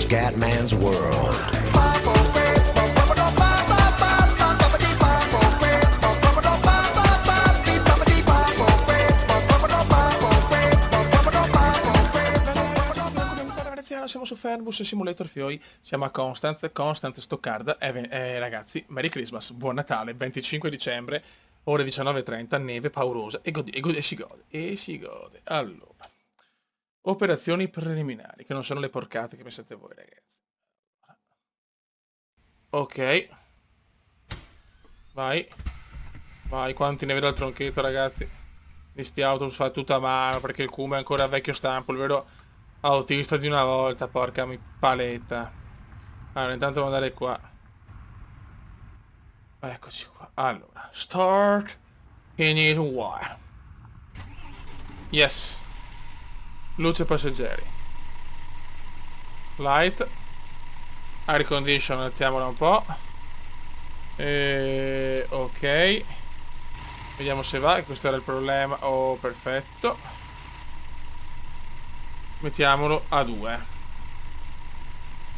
Scatman's World. Siamo su Fairbus Simulator Fioi, siamo a Constance Stoccarda ragazzi, Merry Christmas, buon Natale, 25 dicembre, ore 19:30, neve paurosa e si gode. Allora, operazioni preliminari, che non sono le porcate che pensate voi, ragazzi. Ok, vai, quanti ne vedo al tronchetto, ragazzi, di sti autobus fa tutta a mano, perché il Kuma è ancora vecchio stampo, il vero autista di una volta, porca mi paletta. Allora, intanto devo andare qua. Eccoci qua. Allora, start in it while. Yes. Luce passeggeri. Light. Air condition, alziamola un po'. Ok. Vediamo se va, questo era il problema. Oh, perfetto. Mettiamolo a 2.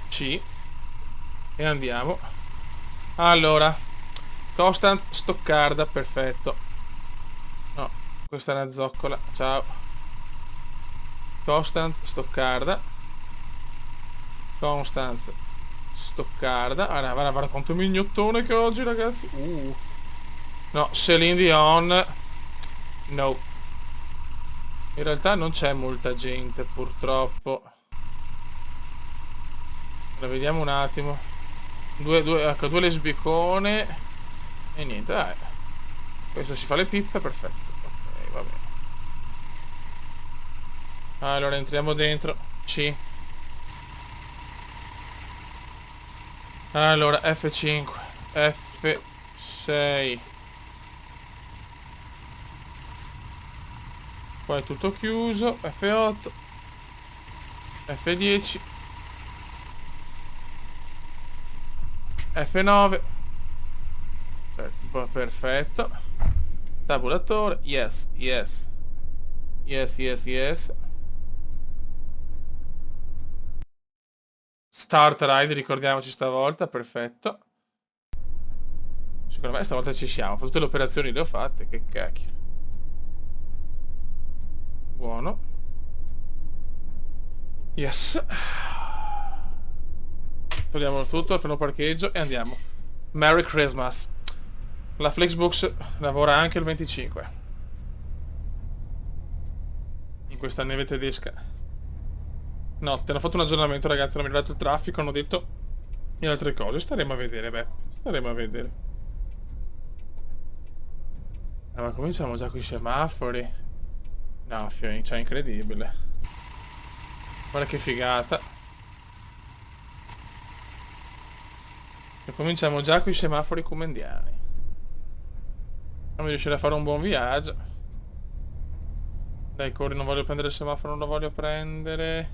C. E andiamo. Allora, Constance Stoccarda, perfetto. No, questa è una zoccola. Ciao. Constance Stoccarda. Constance Stoccarda. Guarda quanto mignottone che ho oggi, ragazzi. No, Celine Dion. No. In realtà non c'è molta gente, purtroppo. Allora, vediamo un attimo. Ecco, due lesbicone. E niente, dai. Questo si fa le pippe, perfetto. Ok, va bene. Allora, entriamo dentro. C. Allora, F5. F6. Poi è tutto chiuso. F8. F10. F9. Perfetto. Tabulatore. Yes. Start ride, ricordiamoci stavolta. Perfetto. Secondo me stavolta ci siamo. Tutte le operazioni le ho fatte. Che cacchio. Buono. Yes. Togliamo tutto, il freno parcheggio e andiamo. Merry Christmas. La Flixbus lavora anche il 25. In questa neve tedesca. Notte, hanno fatto un aggiornamento, ragazzi, hanno migliorato il traffico, hanno detto e altre cose. Staremo a vedere, staremo a vedere. Ma cominciamo già con i semafori. No, cioè, incredibile. Guarda che figata. E cominciamo già con i semafori comendiani. Non riuscire a fare un buon viaggio. Dai, corri, non voglio prendere il semaforo, non lo voglio prendere.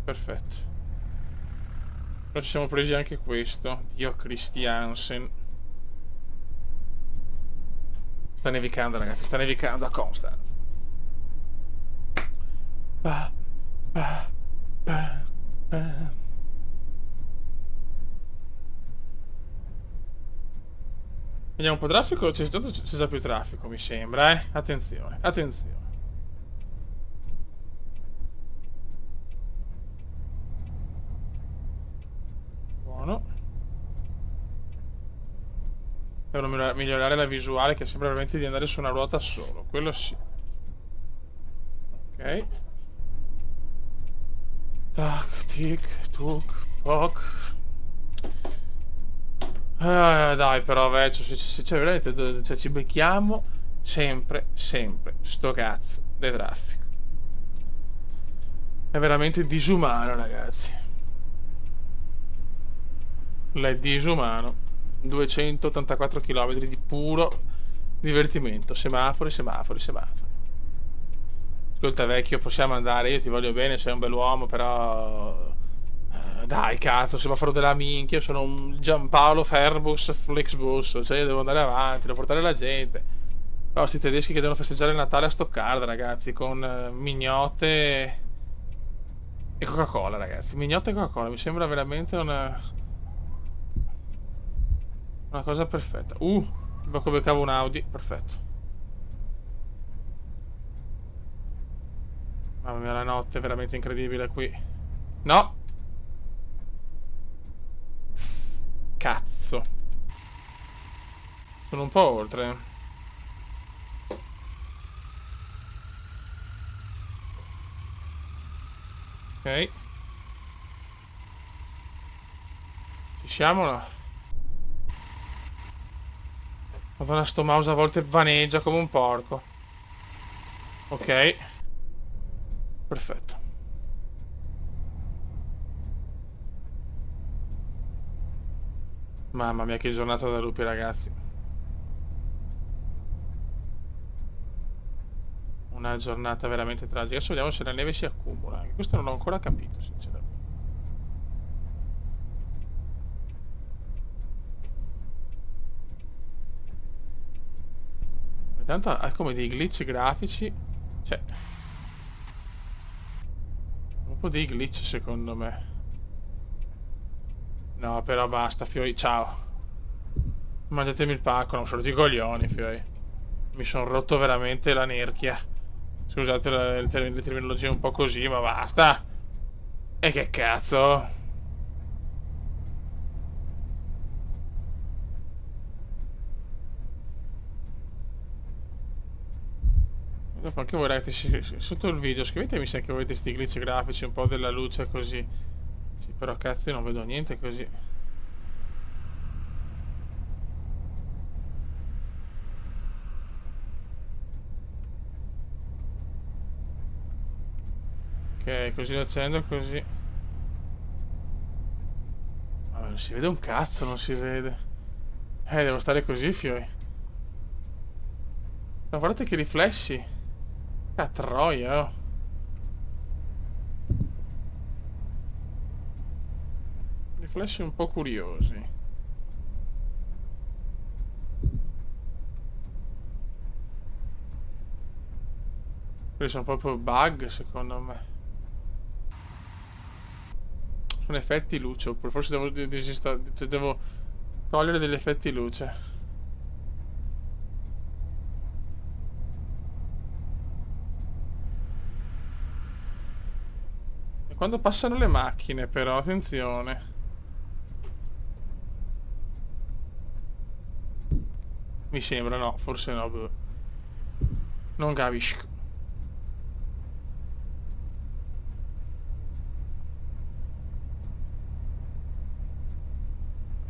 Perfetto. Però ci siamo presi anche questo. Dio Christiansen. Sta nevicando, ragazzi, sta nevicando a Constance. Vediamo un po' traffico, c'è già più traffico, mi sembra, eh. Attenzione. Buono. Devono migliorare la visuale, che sembra veramente di andare su una ruota solo, quello sì. Ok. Tac, tic, tuc, poc. Dai, però vecchio, se cioè, veramente, cioè, ci becchiamo sempre, sto cazzo del traffico. È veramente disumano, ragazzi. È disumano. 284 km di puro divertimento. Semafori. Ascolta, vecchio, possiamo andare, io ti voglio bene, sei un bell'uomo, però... dai, cazzo, semaforo della minchia, io sono un Giampaolo Fairbus Flixbus, cioè io devo andare avanti, devo portare la gente. Però sti tedeschi che devono festeggiare il Natale a Stoccarda, ragazzi, con mignotte E Coca-Cola, ragazzi. Mignotta e Coca-Cola. Mi sembra veramente una cosa perfetta. Come beccavo un Audi. Perfetto. Mamma mia, la notte è veramente incredibile qui. No! Cazzo. Sono un po' oltre. Ok. Ci siamo? No? Madonna, sto mouse a volte vaneggia come un porco. Ok. Perfetto. Mamma mia, che giornata da lupi, ragazzi. Una giornata veramente tragica. Adesso vediamo se la neve si accumula. Anche questo non l'ho ancora capito, sinceramente. Intanto ha come dei glitch grafici. Cioè, un po' dei glitch secondo me. No, però basta, fioi. Ciao. Mangiatemi il pacco, non sono di coglioni, fioi. Mi sono rotto veramente la nerchia. Scusate le terminologie un po' così, ma basta. E che cazzo? Dopo anche voi ragazzi, sotto il video scrivetemi se anche voi questi glitch grafici, un po' della luce così. Sì, però cazzo io non vedo niente così. Ok, così lo accendo, così. Ma non si vede un cazzo, non si vede. Devo stare così, fioi. Ma guardate che riflessi. Ah, troia, oh. Riflessi un po' curiosi. Quelli sono proprio bug, secondo me. Sono effetti luce, oppure forse devo togliere degli effetti luce. E quando passano le macchine, però, attenzione. Mi sembra, no, forse no, boh. Non capisco.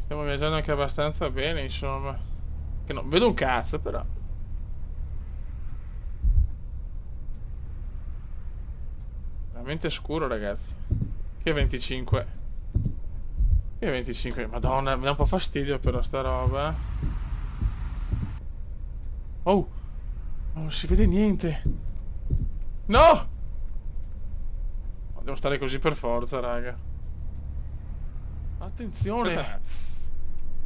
Stiamo viaggiando anche abbastanza bene, insomma. Che non vedo un cazzo, però. Veramente scuro, ragazzi. Che 25. Che 25. Madonna, mi dà un po' fastidio però sta roba. Oh! Non si vede niente. No! Devo stare così per forza, raga. Attenzione!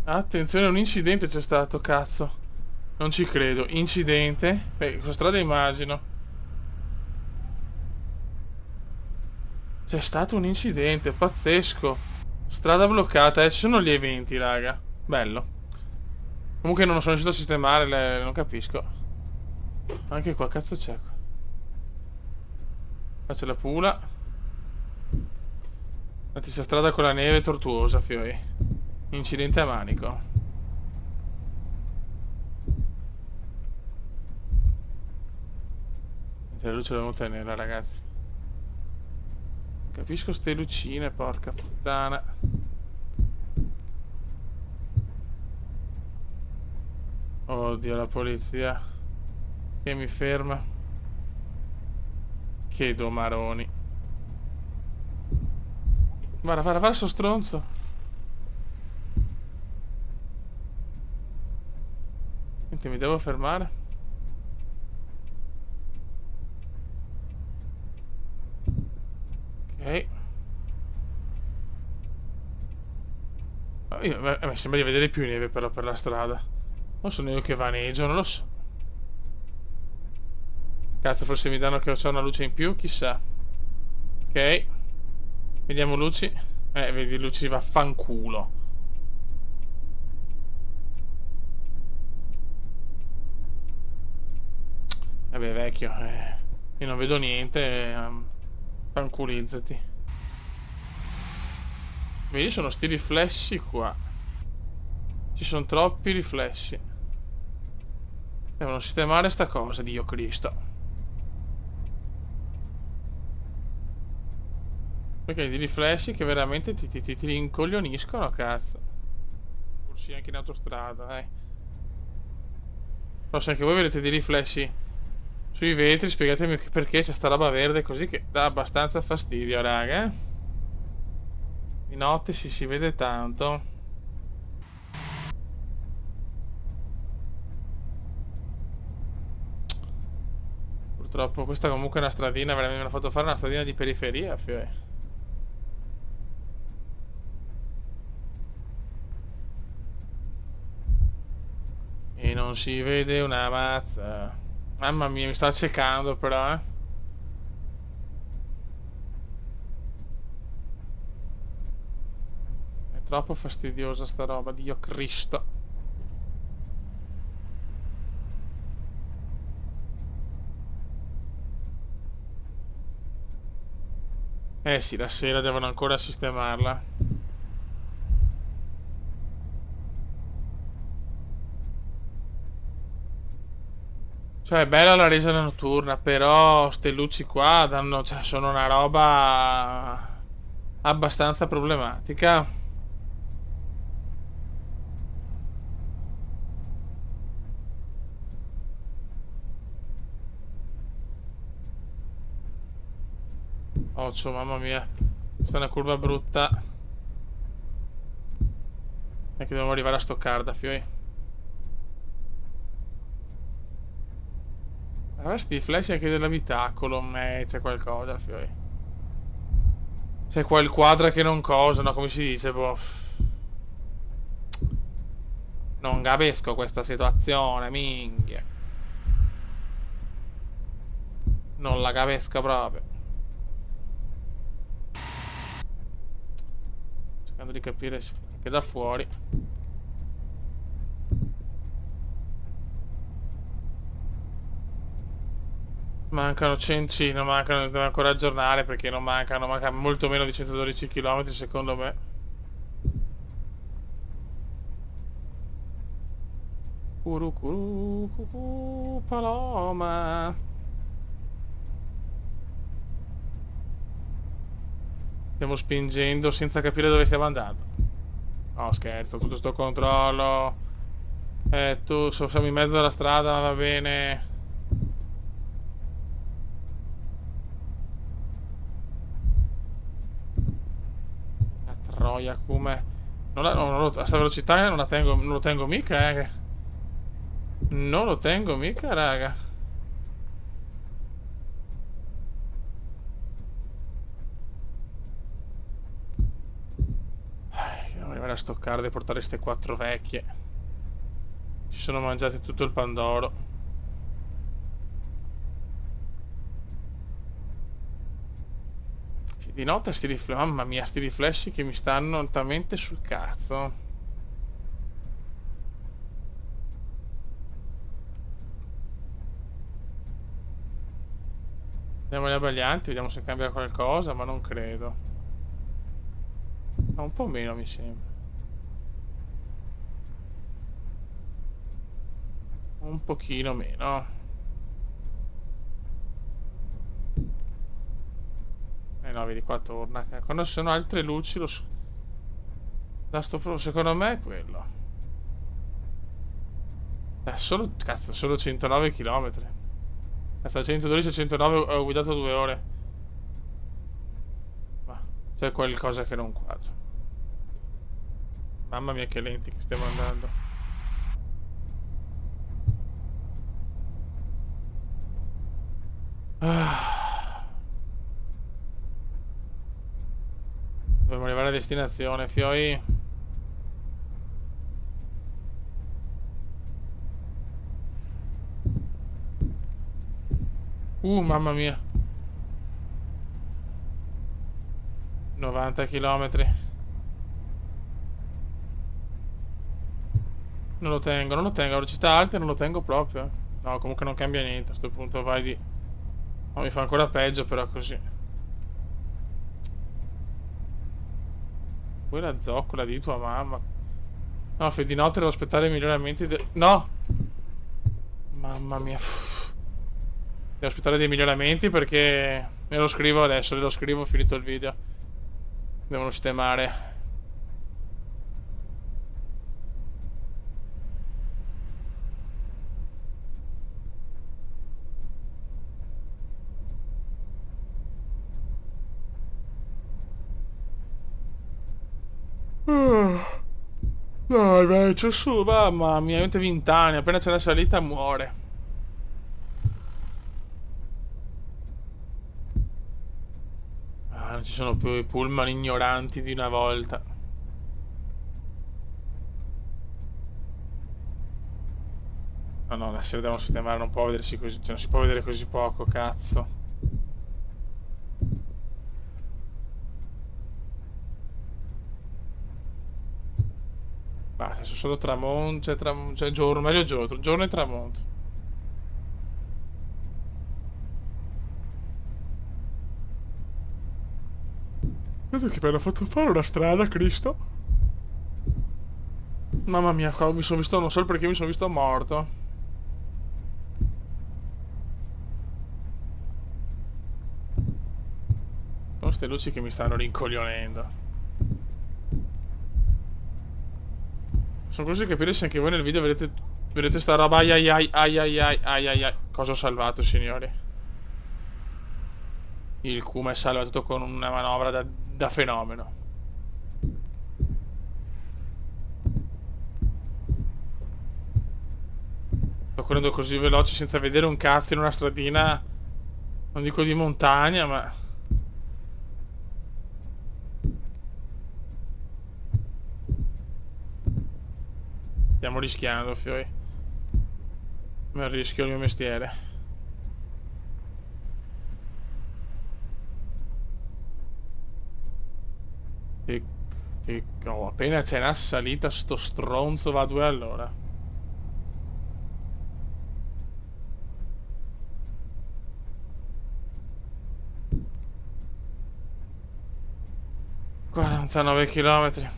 Attenzione, un incidente c'è stato, cazzo. Non ci credo. Incidente? Beh, questa strada immagino. C'è stato un incidente, pazzesco. Strada bloccata, ci sono gli eventi, raga. Bello. Comunque non sono riuscito a sistemare, non capisco. Anche qua, cazzo c'è qua? Qua c'è la pula. Questa strada con la neve è tortuosa, fioi. Incidente a manico. La luce devo tenere, ragazzi. Capisco ste lucine, porca puttana. Oddio, la polizia che mi ferma. Che domaroni. Guarda sto stronzo. Senti, mi devo fermare. Ok. A me sembra di vedere più neve però per la strada. Non sono io che vaneggio, non lo so. Cazzo, forse mi danno che c'è una luce in più, chissà. Ok. Vediamo luci. Vedi luci vaffanculo. Vabbè, vecchio. Io non vedo niente. Fanculizzati. Vedi, sono sti riflessi qua. Ci sono troppi riflessi. Devono sistemare sta cosa, Dio Cristo. Perché di riflessi che veramente ti rincoglioniscono, cazzo. Forse anche in autostrada, Però se anche voi vedete dei riflessi sui vetri, spiegatemi perché c'è sta roba verde così che dà abbastanza fastidio, raga. Di notte si vede tanto. Purtroppo questa comunque è una stradina, veramente mi hanno fatto fare una stradina di periferia, fio. E non si vede una mazza. Mamma mia, mi sta accecando però, È troppo fastidiosa sta roba, Dio Cristo. Eh sì, la sera devono ancora sistemarla. Cioè, è bella la resa notturna, però ste luci qua danno, cioè, sono una roba abbastanza problematica. Occhio, mamma mia. Questa è una curva brutta. E che dobbiamo arrivare a Stoccarda, fioi. Allora sti flash anche dell'abitacolo, c'è qualcosa, fioi. C'è qua il quadra che non cosa, no? Come si dice, boh. Non capisco questa situazione, minchia. Non la capisco proprio. Cercando di capire anche da fuori. Mancano 100, sì, non mancano, devo ancora aggiornare perché non mancano, manca molto meno di 112 km secondo me. Curucuru, cucù, paloma. Stiamo spingendo senza capire dove stiamo andando. No, scherzo, tutto sto controllo. Siamo in mezzo alla strada, ma va bene. La troia, come... a sta velocità non lo tengo mica, Non lo tengo mica, raga. Dobbiamo arrivare a stoccare e portare ste quattro vecchie. Ci sono mangiate tutto il pandoro. Di notte sti riflessi, mamma mia, sti riflessi che mi stanno talmente sul cazzo. Andiamo agli abbaglianti, vediamo se cambia qualcosa, ma non credo. Un po' meno mi sembra. Un pochino meno. No, vedi qua torna. Quando ci sono altre luci secondo me è quello. Solo, cazzo, solo 109 km. Cazzo, 112 e 109 ho guidato 2 ore. Ma c'è qualcosa che non quadra. Mamma mia che lenti che stiamo andando. Dobbiamo arrivare a destinazione, fioi. Mamma mia. 90 km. Non lo tengo, non lo tengo, a velocità alta non lo tengo proprio. No, comunque non cambia niente, a sto punto vai di... No, mi fa ancora peggio però così. Poi la zoccola di tua mamma. No, di notte devo aspettare i miglioramenti No! Mamma mia. Devo aspettare dei miglioramenti perché... Me lo scrivo adesso, lo scrivo finito il video. Devono sistemare. Dai, vai, c'è su, mamma mia, 20 anni, appena c'è la salita muore. Ah, non ci sono più i pullman ignoranti di una volta. No, no, la sera devono sistemare, non può vedersi così, cioè non si può vedere così poco, cazzo. Ma adesso solo tramonto, cioè giorno, meglio giorno, giorno e tramonto. Vedo che mi hanno fatto fare una strada, Cristo. Mamma mia, qua mi sono visto, non so perché mi sono visto morto. Sono ste luci che mi stanno rincoglionendo. Sono curioso di capire se anche voi nel video vedete sta roba ai ai ai ai ai ai ai ai ai. Cosa ho salvato, signori? Il Kuma è salvato con una manovra da fenomeno. Sto correndo così veloce senza vedere un cazzo in una stradina, non dico di montagna, ma... Stiamo rischiando, fioi. Ma rischio il mio mestiere. Oh, appena c'è una salita sto stronzo va a 2 all'ora. ...49 km.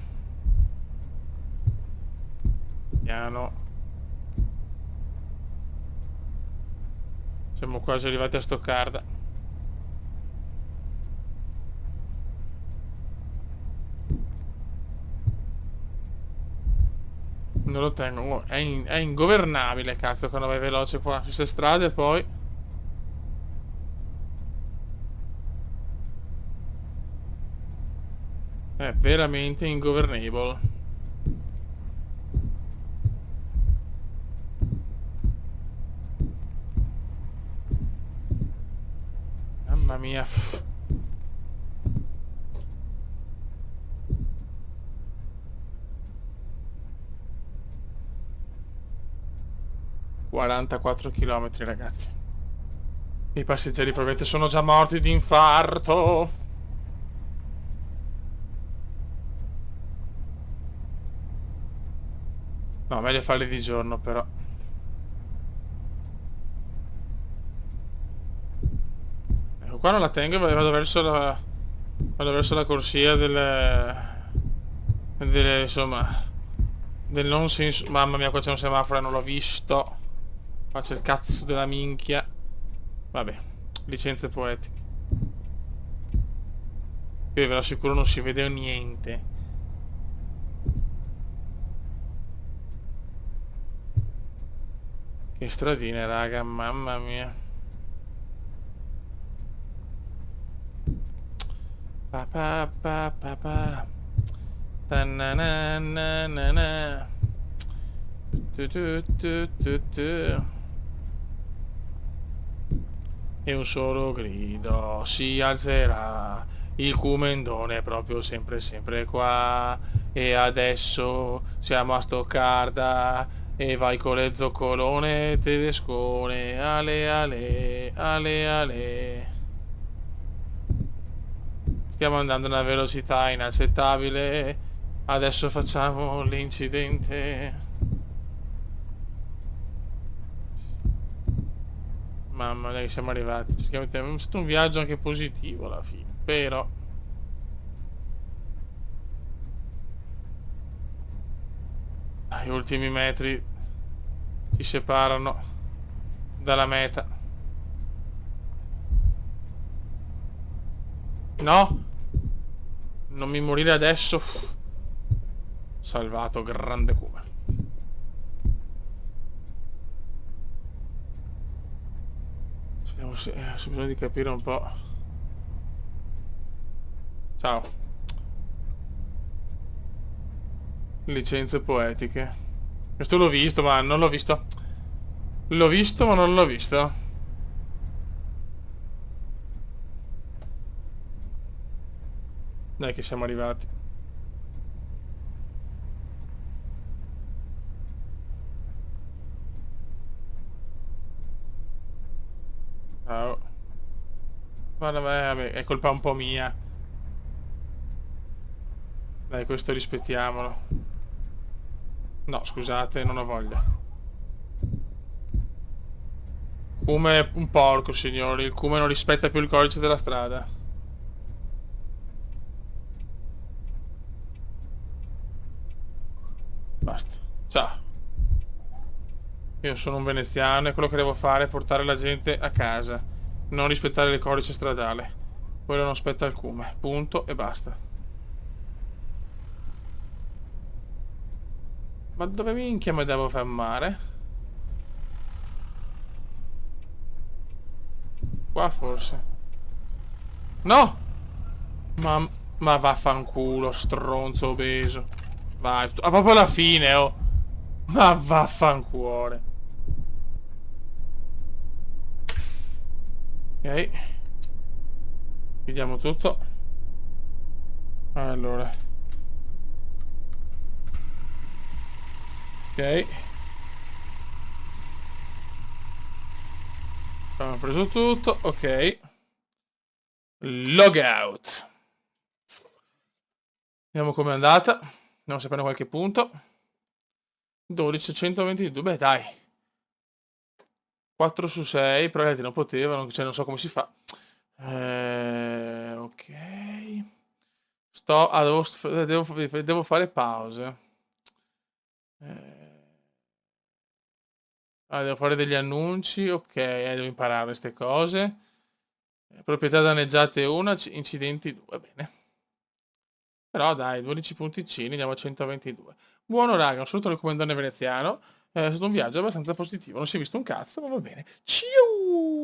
Piano. Siamo quasi arrivati a Stoccarda. Non lo tengo, oh, è ingovernabile, cazzo, quando vai veloce qua su queste strade poi. È veramente ingovernable. Mamma mia. ...44 km, ragazzi. I passeggeri probabilmente sono già morti di infarto. No, meglio farli di giorno però. Ecco, qua non la tengo e vado verso la corsia delle insomma, del non senso. Mamma mia, qua c'è un semaforo e non l'ho visto. Qua c'è il cazzo della minchia. Vabbè, licenze poetiche. Io ve lo assicuro non si vede niente. Che stradine, raga, mamma mia. Pa pa pa pa pa. Ta-na-na-na-na-na. Tu. E un solo grido si alzerà, il Cumendone è proprio sempre sempre qua. E adesso siamo a Stoccarda e vai con le zoccolone tedescone, ale ale, ale ale. Stiamo andando a una velocità inaccettabile. Adesso facciamo l'incidente. Mamma mia che siamo arrivati. È stato un viaggio anche positivo alla fine. Però gli ultimi metri ci separano dalla meta. No! Non mi morire adesso. Salvato, grande come. Ho bisogno di capire un po'. Ciao. Licenze poetiche. Questo l'ho visto, ma non l'ho visto. L'ho visto, ma non l'ho visto. Dai che siamo arrivati. Ciao. Guarda, vabbè, è colpa un po' mia. Dai, questo rispettiamolo. No, scusate, non ho voglia. Cume è un porco, signori. Il Cume non rispetta più il codice della strada. Basta. Ciao. Io sono un veneziano e quello che devo fare è portare la gente a casa. Non rispettare il codice stradale. Quello non spetta al Cume. Punto e basta. Ma dove minchia mi devo fermare? Qua forse. No! Ma, ma vaffanculo, stronzo obeso. Vai, proprio alla fine, oh. Ma vaffancuore. Ok. Vediamo tutto. Allora. Ok. Abbiamo preso tutto. Ok. Logout. Vediamo com'è andata. Andiamo sapendo qualche punto. 12, 122. Beh, dai. 4 su 6. Però gli altri non potevano. Cioè, non so come si fa. Ok. Devo fare pause. Devo fare degli annunci. Ok, devo imparare queste cose. Proprietà danneggiate 1, incidenti 2. Va bene. Però dai, 12 punticini, andiamo a 122. Buono raga, un saluto dal comandante veneziano. È stato un viaggio abbastanza positivo. Non si è visto un cazzo, ma va bene. Ciao!